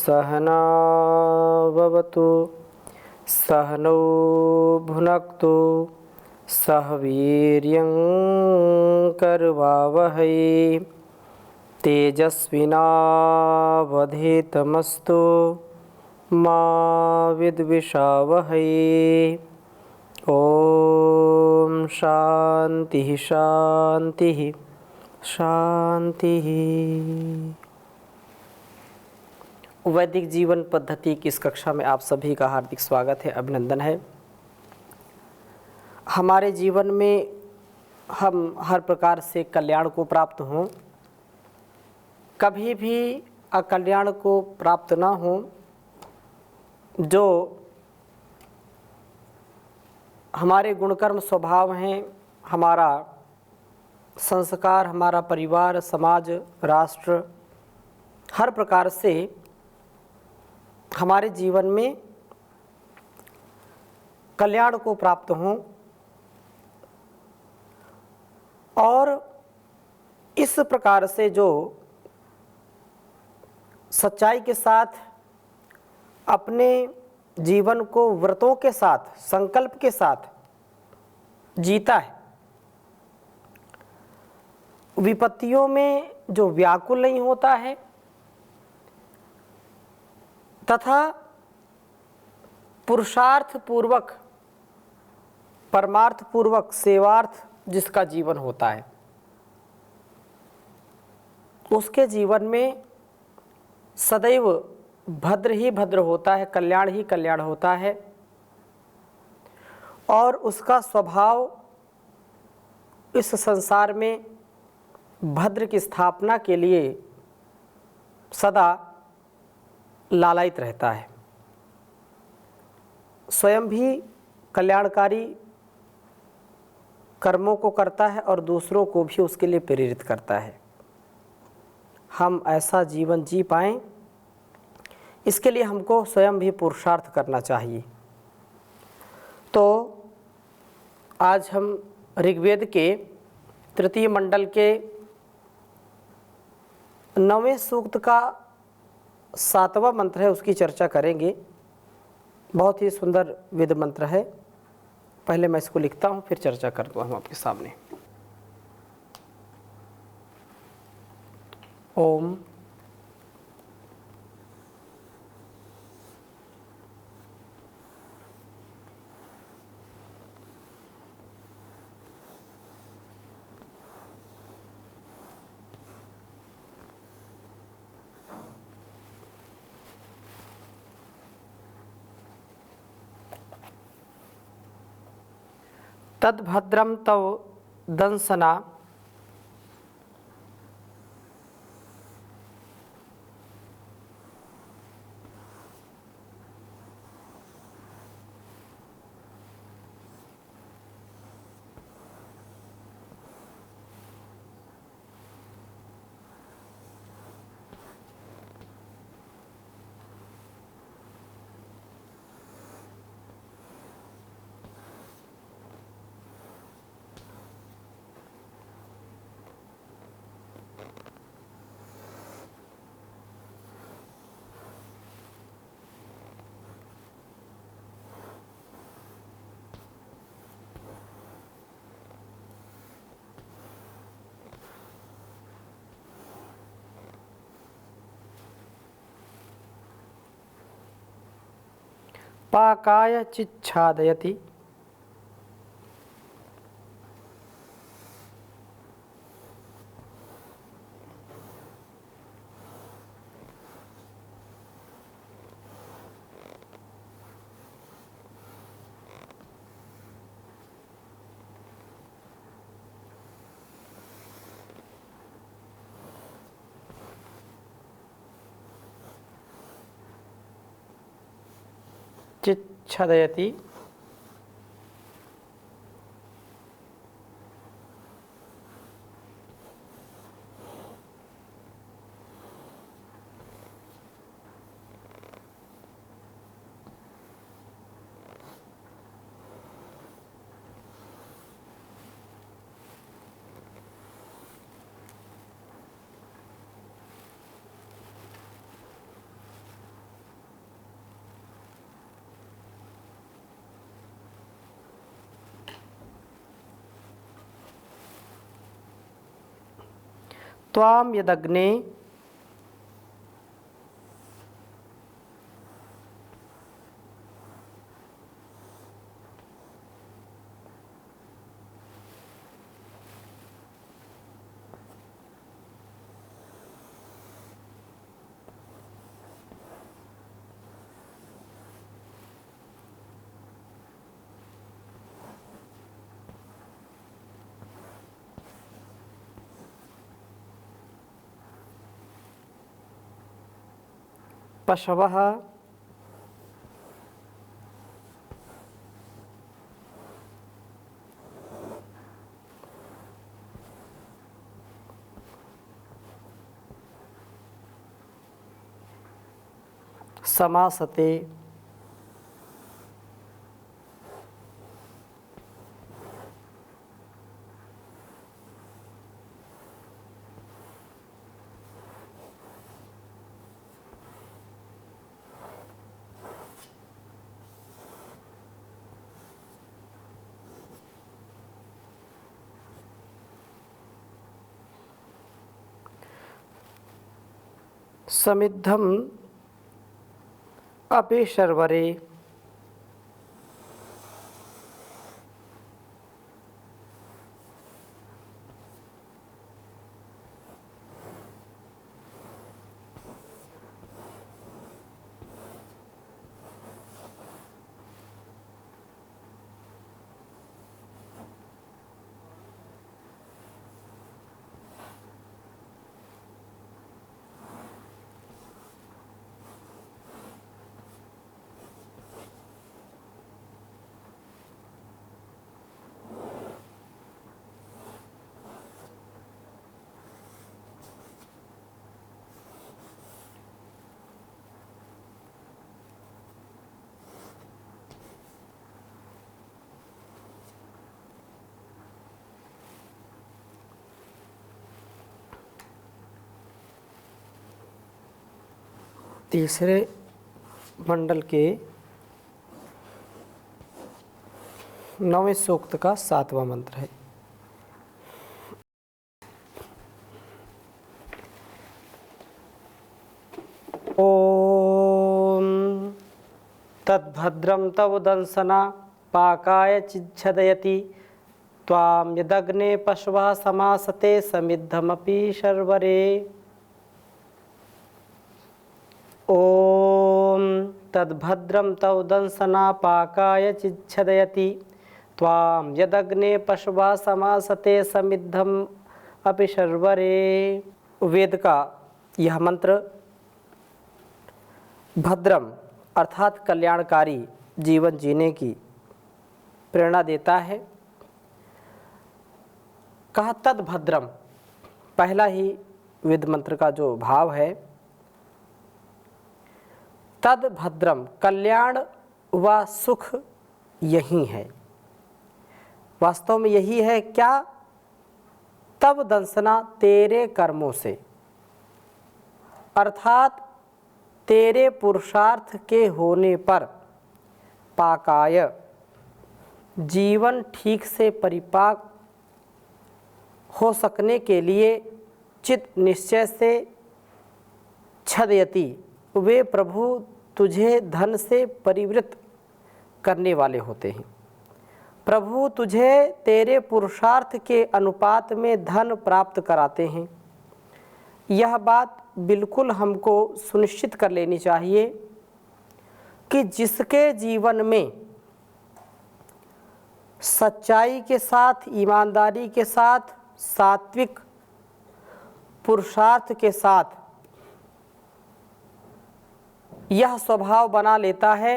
सहना भवतु सहनौ भुनक्तु सह वीर्यं करवावहै तेजस्विनावधीतमस्तु मा विद्विषावहै। ओम शांति शांति शांति। वैदिक जीवन पद्धति की इस कक्षा में आप सभी का हार्दिक स्वागत है, अभिनंदन है। हमारे जीवन में हम हर प्रकार से कल्याण को प्राप्त हों, कभी भी अकल्याण को प्राप्त ना हो। जो हमारे गुणकर्म स्वभाव हैं, हमारा संस्कार, हमारा परिवार, समाज, राष्ट्र, हर प्रकार से हमारे जीवन में कल्याण को प्राप्त हों और इस प्रकार से जो सच्चाई के साथ अपने जीवन को व्रतों के साथ, संकल्प के साथ जीता है, विपत्तियों में जो व्याकुल नहीं होता है तथा पुरुषार्थ पूर्वक, परमार्थ पूर्वक सेवार्थ जिसका जीवन होता है, उसके जीवन में सदैव भद्र ही भद्र होता है, कल्याण ही कल्याण होता है और उसका स्वभाव इस संसार में भद्र की स्थापना के लिए सदा लालायित रहता है। स्वयं भी कल्याणकारी कर्मों को करता है और दूसरों को भी उसके लिए प्रेरित करता है। हम ऐसा जीवन जी पाएं, इसके लिए हमको स्वयं भी पुरुषार्थ करना चाहिए। तो आज हम ऋग्वेद के तृतीय मंडल के 9वें सूक्त का 7वां मंत्र है, उसकी चर्चा करेंगे। बहुत ही सुंदर वेद मंत्र है। पहले मैं इसको लिखता हूँ, फिर चर्चा करता हूँ आपके सामने। ओम तद्भद्रम तव दंसना पाकाय चिच्छादयति चिच्छदयति त्वां यदग्ने पशवः समासते समिद्धम अपि शर्वरे तीसरे मंडल के 9वें सूक्त का 7वां मंत्र है। ओम तद्भद्रं तव दंसना पाकाय चिच्छदयति त्वां यदग्ने पशवः समासते समिद्धमपि शर्वरे। ओम तद्भद्रं तव दंसना पाकाय चिच्छदयति त्वां यदग्ने पशवः समासते समिद्धम अपि शर्वरे। वेद का यह मंत्र भद्रम अर्थात कल्याणकारी जीवन जीने की प्रेरणा देता है। कहा तद्भद्रम, पहला ही वेद मंत्र का जो भाव है, तद्भद्रम कल्याण व सुख यही है, वास्तव में यही है। क्या? तब दंसना तेरे कर्मों से, अर्थात तेरे पुरुषार्थ के होने पर पाकाय जीवन ठीक से परिपाक हो सकने के लिए चित निश्चय से छदयति वे प्रभु तुझे धन से परिवृत करने वाले होते हैं। प्रभु तुझे तेरे पुरुषार्थ के अनुपात में धन प्राप्त कराते हैं। यह बात बिल्कुल हमको सुनिश्चित कर लेनी चाहिए कि जिसके जीवन में सच्चाई के साथ, ईमानदारी के साथ, सात्विक पुरुषार्थ के साथ यह स्वभाव बना लेता है,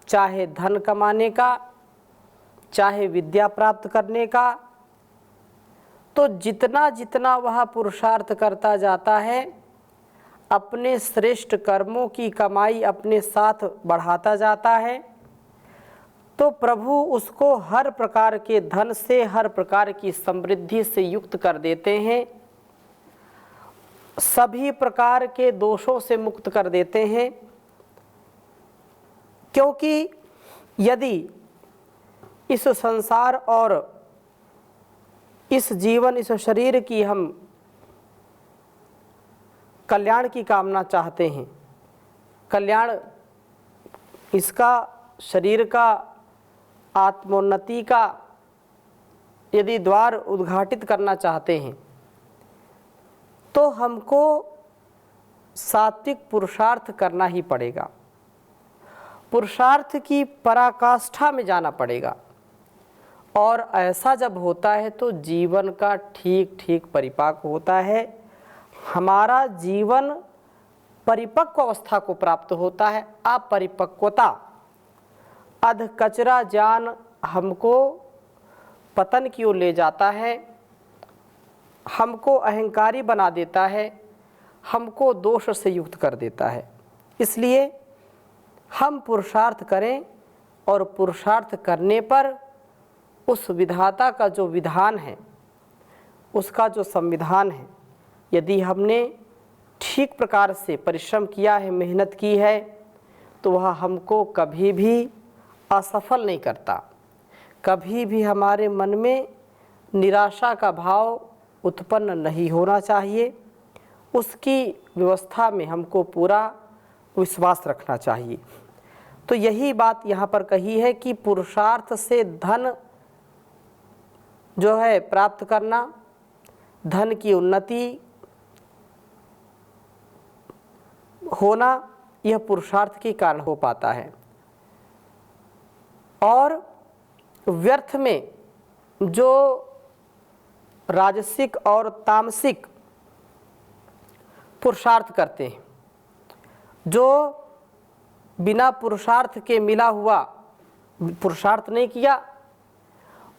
चाहे धन कमाने का, चाहे विद्या प्राप्त करने का, तो जितना जितना वह पुरुषार्थ करता जाता है, अपने श्रेष्ठ कर्मों की कमाई अपने साथ बढ़ाता जाता है, तो प्रभु उसको हर प्रकार के धन से, हर प्रकार की समृद्धि से युक्त कर देते हैं, सभी प्रकार के दोषों से मुक्त कर देते हैं। क्योंकि यदि इस संसार और इस जीवन, इस शरीर की हम कल्याण की कामना चाहते हैं, कल्याण इसका, शरीर का, आत्मोन्नति का यदि द्वार उद्घाटित करना चाहते हैं तो हमको सात्विक पुरुषार्थ करना ही पड़ेगा। पुरुषार्थ की पराकाष्ठा में जाना पड़ेगा, और ऐसा जब होता है तो जीवन का ठीक ठीक परिपाक होता है, हमारा जीवन परिपक्व अवस्था को प्राप्त होता है। अपरिपक्वता, अध कचरा ज्ञान हमको पतन की ओर ले जाता है, हमको अहंकारी बना देता है, हमको दोष से युक्त कर देता है। इसलिए हम पुरुषार्थ करें, और पुरुषार्थ करने पर उस विधाता का जो विधान है, उसका जो संविधान है, यदि हमने ठीक प्रकार से परिश्रम किया है, मेहनत की है, तो वह हमको कभी भी असफल नहीं करता। कभी भी हमारे मन में निराशा का भाव उत्पन्न नहीं होना चाहिए। उसकी व्यवस्था में हमको पूरा विश्वास रखना चाहिए। तो यही बात यहाँ पर कही है कि पुरुषार्थ से धन जो है प्राप्त करना, धन की उन्नति होना, यह पुरुषार्थ के कारण हो पाता है। और व्यर्थ में जो राजसिक और तामसिक पुरुषार्थ करते हैं, जो बिना पुरुषार्थ के मिला हुआ पुरुषार्थ नहीं किया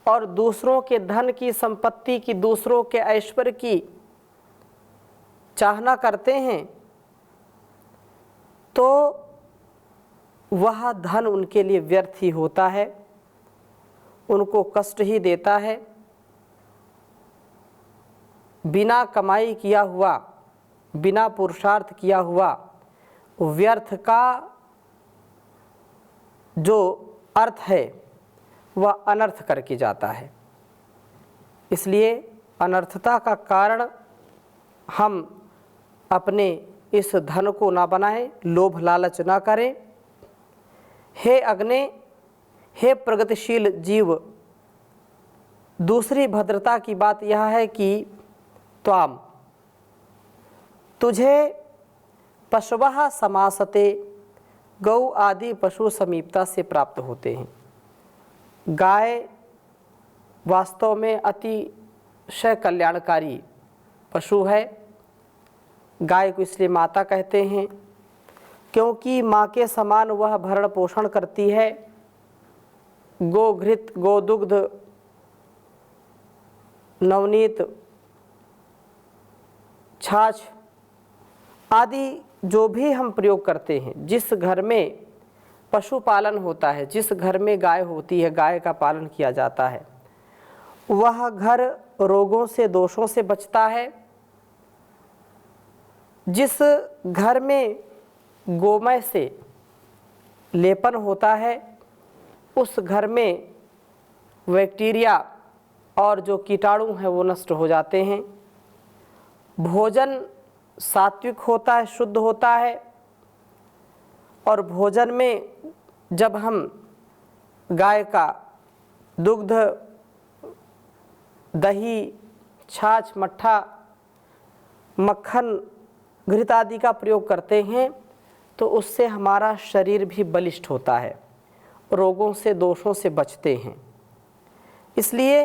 और दूसरों के धन की, संपत्ति की, दूसरों के ऐश्वर्य की चाहना करते हैं, तो वह धन उनके लिए व्यर्थ ही होता है, उनको कष्ट ही देता है। बिना कमाई किया हुआ, बिना पुरुषार्थ किया हुआ व्यर्थ का जो अर्थ है वह अनर्थ करके जाता है। इसलिए अनर्थता का कारण हम अपने इस धन को ना बनाएं, लोभ लालच ना करें। हे अग्नि, हे प्रगतिशील जीव, दूसरी भद्रता की बात यह है कि त्वाम, तुझे पशवः समासते, गौ आदि पशु समीपता से प्राप्त होते हैं। गाय वास्तव में अतिशय कल्याणकारी पशु है। गाय को इसलिए माता कहते हैं क्योंकि माँ के समान वह भरण पोषण करती है। गोघृत, गोदुग्ध, नवनीत, छाछ आदि जो भी हम प्रयोग करते हैं, जिस घर में पशुपालन होता है, जिस घर में गाय होती है, गाय का पालन किया जाता है, वह घर रोगों से, दोषों से बचता है। जिस घर में गोमय से लेपन होता है, उस घर में बैक्टीरिया और जो कीटाणु हैं वो नष्ट हो जाते हैं। भोजन सात्विक होता है, शुद्ध होता है, और भोजन में जब हम गाय का दुग्ध, दही, छाछ, मट्ठा, मक्खन, घृत आदि का प्रयोग करते हैं तो उससे हमारा शरीर भी बलिष्ठ होता है, रोगों से, दोषों से बचते हैं। इसलिए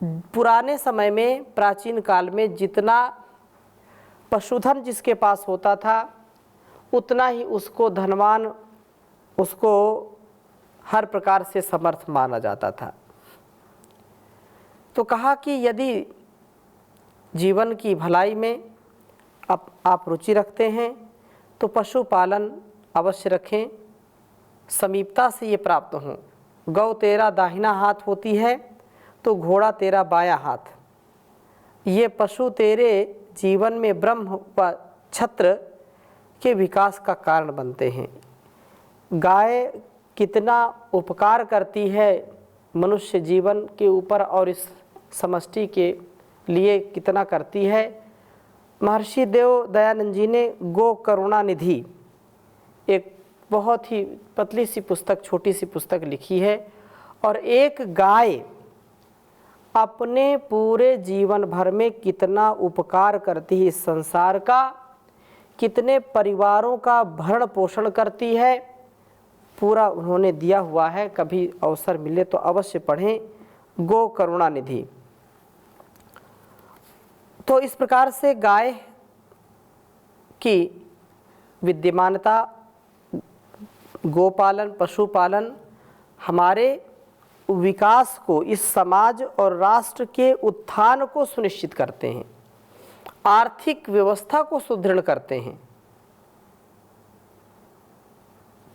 पुराने समय में, प्राचीन काल में जितना पशुधन जिसके पास होता था उतना ही उसको धनवान, उसको हर प्रकार से समर्थ माना जाता था। तो कहा कि यदि जीवन की भलाई में आप रुचि रखते हैं तो पशुपालन अवश्य रखें, समीपता से ये प्राप्त हों। गौ तेरा दाहिना हाथ होती है तो घोड़ा तेरा बायां हाथ। ये पशु तेरे जीवन में ब्रह्म व छत्र के विकास का कारण बनते हैं। गाय कितना उपकार करती है मनुष्य जीवन के ऊपर और इस समष्टि के लिए कितना करती है, महर्षि देव दयानंद जी ने गो करुणा निधि एक बहुत ही पतली सी पुस्तक, छोटी सी पुस्तक लिखी है। और एक गाय अपने पूरे जीवन भर में कितना उपकार करती है इस संसार का, कितने परिवारों का भरण पोषण करती है, पूरा उन्होंने दिया हुआ है। कभी अवसर मिले तो अवश्य पढ़ें गो करुणा निधि। तो इस प्रकार से गाय की विद्यमानता, गोपालन, पशुपालन हमारे विकास को, इस समाज और राष्ट्र के उत्थान को सुनिश्चित करते हैं, आर्थिक व्यवस्था को सुदृढ़ करते हैं।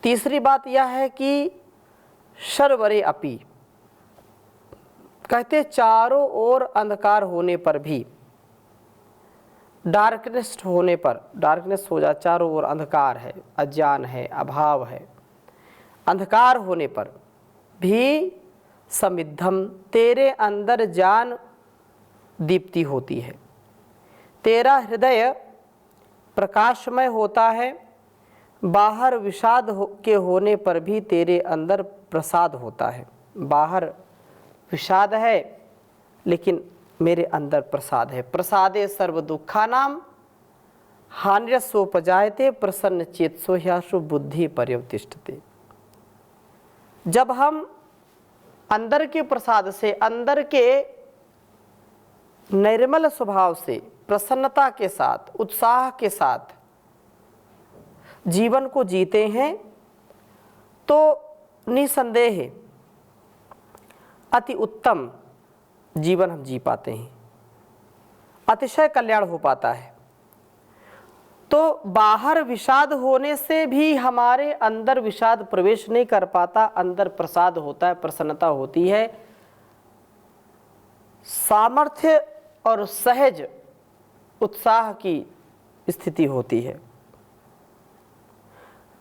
तीसरी बात यह है कि शर्वरे अपि, कहते चारों ओर अंधकार होने पर भी, डार्कनेस होने पर, डार्कनेस हो जाए, चारों ओर अंधकार है, अज्ञान है, अभाव है, अंधकार होने पर भी समिद्धम, तेरे अंदर ज्ञान दीप्ति होती है, तेरा हृदय प्रकाशमय होता है, बाहर विषाद के होने पर भी तेरे अंदर प्रसाद होता है। बाहर विषाद है लेकिन मेरे अंदर प्रसाद है। प्रसादे सर्व दुखानाम हानिरसोपजायते प्रसन्न चेतसो ह्याशु बुद्धि पर्यवतिष्ठते। जब हम अंदर के प्रसाद से, अंदर के निर्मल स्वभाव से, प्रसन्नता के साथ, उत्साह के साथ जीवन को जीते हैं तो निसंदेह अति उत्तम जीवन हम जी पाते हैं, अतिशय कल्याण हो पाता है। तो बाहर विषाद होने से भी हमारे अंदर विषाद प्रवेश नहीं कर पाता, अंदर प्रसाद होता है, प्रसन्नता होती है, सामर्थ्य और सहज उत्साह की स्थिति होती है।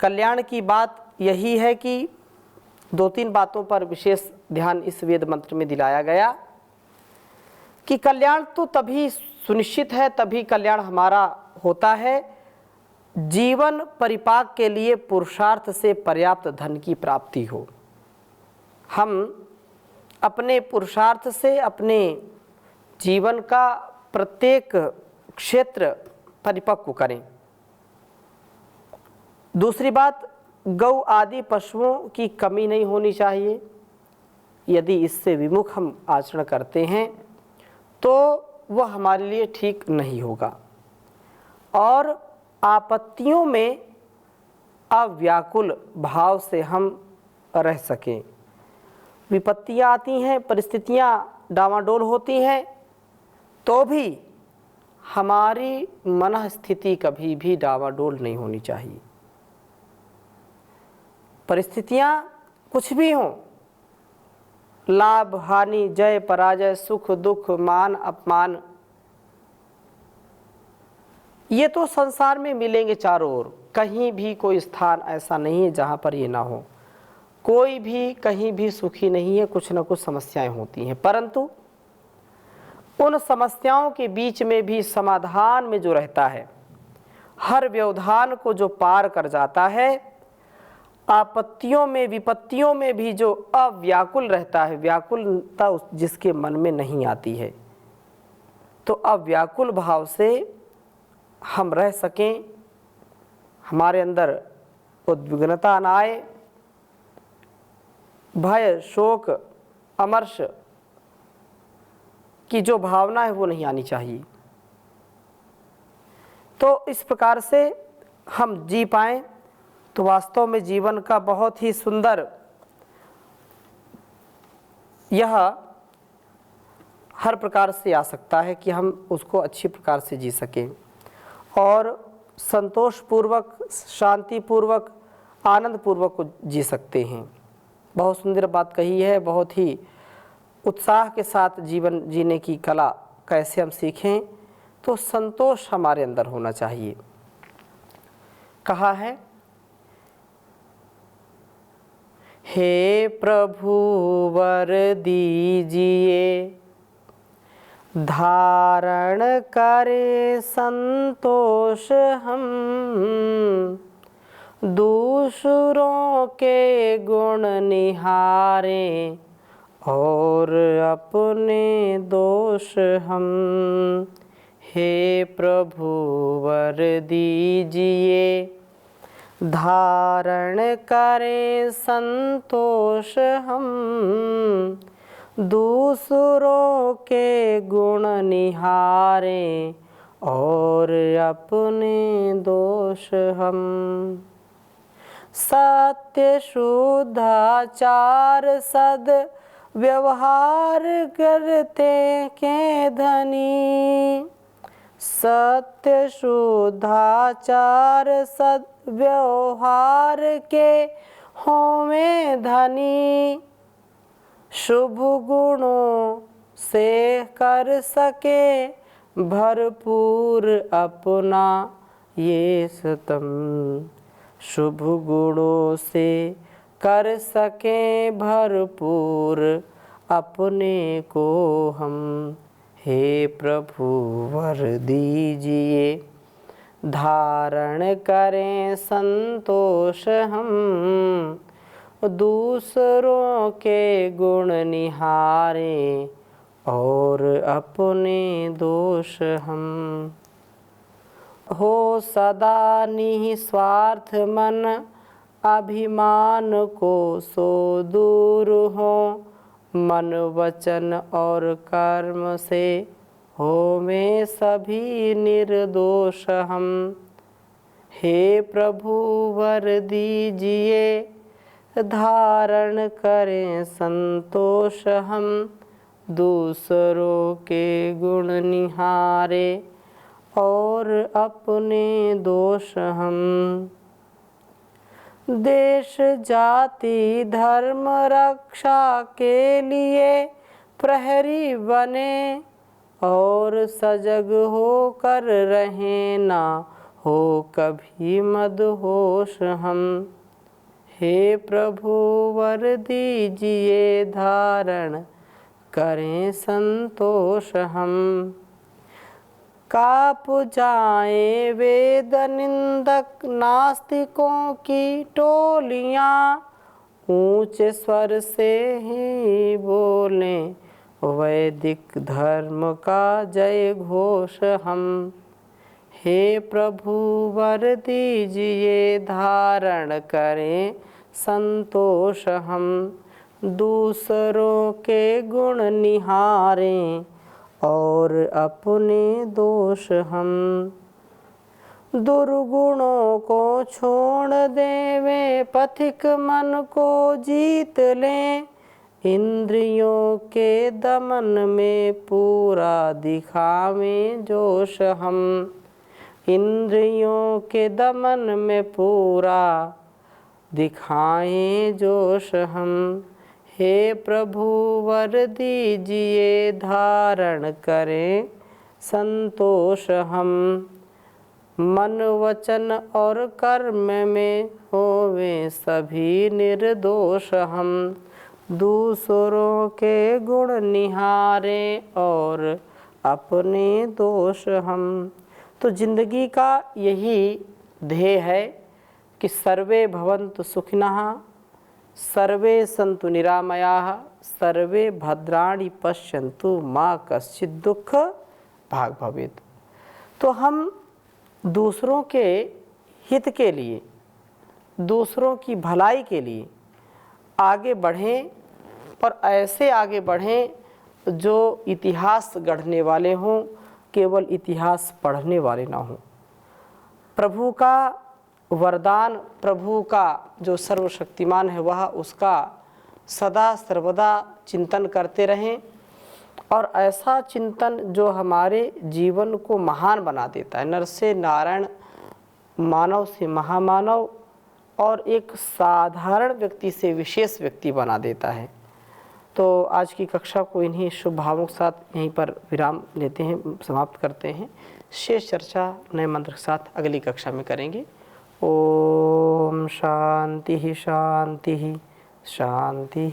कल्याण की बात यही है कि दो तीन बातों पर विशेष ध्यान इस वेद मंत्र में दिलाया गया कि कल्याण तो तभी सुनिश्चित है, तभी कल्याण हमारा होता है, जीवन परिपाक के लिए पुरुषार्थ से पर्याप्त धन की प्राप्ति हो। हम अपने पुरुषार्थ से अपने जीवन का प्रत्येक क्षेत्र परिपक्व करें। दूसरी बात, गौ आदि पशुओं की कमी नहीं होनी चाहिए। यदि इससे विमुख हम आचरण करते हैं तो वह हमारे लिए ठीक नहीं होगा। और आपत्तियों में अव्याकुल भाव से हम रह सकें। विपत्तियाँ आती हैं, परिस्थितियाँ डामाडोल होती हैं, तो भी हमारी मन स्थिति कभी भी डामाडोल नहीं होनी चाहिए। परिस्थितियाँ कुछ भी हों, लाभ हानि, जय पराजय, सुख दुख, मान अपमान, ये तो संसार में मिलेंगे चारों ओर। कहीं भी कोई स्थान ऐसा नहीं है जहाँ पर ये ना हो। कोई भी कहीं भी सुखी नहीं है, कुछ न कुछ समस्याएं होती हैं। परंतु उन समस्याओं के बीच में भी समाधान में जो रहता है, हर व्यवधान को जो पार कर जाता है, आपत्तियों में, विपत्तियों में भी जो अव्याकुल रहता है, व्याकुलता जिसके मन में नहीं आती है, तो अव्याकुल भाव से हम रह सकें, हमारे अंदर उद्विग्नता न आए, भय, शोक, अमर्ष की जो भावना है वो नहीं आनी चाहिए। तो इस प्रकार से हम जी पाएं तो वास्तव में जीवन का बहुत ही सुंदर यह हर प्रकार से आ सकता है कि हम उसको अच्छी प्रकार से जी सकें और संतोषपूर्वक, शांतिपूर्वक, आनंदपूर्वक को जी सकते हैं। बहुत सुंदर बात कही है। बहुत ही उत्साह के साथ जीवन जीने की कला कैसे हम सीखें, तो संतोष हमारे अंदर होना चाहिए। कहा है, हे प्रभु वर दीजिए धारण करे संतोष हम, दूसरों के गुण निहारे और अपने दोष हम। हे प्रभु वर दीजिए, धारण करें संतोष हम, दूसरों के गुण निहारें और अपने दोष हम। सत्य शुद्धाचार सद व्यवहार करते के धनी, सत्य शुद्धाचार सद्व्यवहार के होवें धनी, शुभ गुणों से कर सके भरपूर अपना ये स्तम, शुभ गुणों से कर सके भरपूर अपने को हम। हे प्रभु वर दीजिए, धारण करें संतोष हम, दूसरों के गुण निहारें और अपने दोष हम। हो सदा निस्वार्थ मन, अभिमान को सो दूर हो, मन वचन और कर्म से होवें सभी निर्दोष हम। हे प्रभु वर दीजिए, धारण करें संतोष हम, दूसरों के गुण निहारे और अपने दोष हम। देश जाति धर्म रक्षा के लिए प्रहरी बने और सजग होकर रहें ना हो कभी मदहोश हम। हे प्रभु वर दीजिए, धारण करें संतोष हम। काप जाए वेद निंदक नास्तिकों की टोलियाँ, ऊंचे स्वर से ही बोलें वैदिक धर्म का जय घोष हम। हे प्रभु वर दीजिए, धारण करें संतोष हम, दूसरों के गुण निहारें और अपने दोष हम। दुर्गुणों को छोड़ देवे, पथिक मन को जीत लें, इंद्रियों के दमन में पूरा दिखावें जोश हम। इंद्रियों के दमन में पूरा दिखाएं जोश हम। हे प्रभु वर दीजिए, धारण करें संतोष हम, मन वचन और कर्म में होवें सभी निर्दोष हम। दूसरों के गुण निहारें और अपने दोष हम। तो जिंदगी का यही ध्येय है कि सर्वे भवन्तु सुखिनः, सर्वे सन्तु निरामयाः, सर्वे भद्राणि पश्यन्तु मा कश्चित् दुःख भाग् भवेत्। तो हम दूसरों के हित के लिए, दूसरों की भलाई के लिए आगे बढ़ें और ऐसे आगे बढ़ें जो इतिहास गढ़ने वाले हों, केवल इतिहास पढ़ने वाले ना हों। प्रभु का वरदान, प्रभु का जो सर्वशक्तिमान है वह, उसका सदा सर्वदा चिंतन करते रहें और ऐसा चिंतन जो हमारे जीवन को महान बना देता है, नर से नारायण, मानव से महामानव और एक साधारण व्यक्ति से विशेष व्यक्ति बना देता है। तो आज की कक्षा को इन्हीं शुभ भावों के साथ यहीं पर विराम लेते हैं, समाप्त करते हैं। शेष चर्चा नए मंत्र के साथ अगली कक्षा में करेंगे। ओम शांति शांति शांति।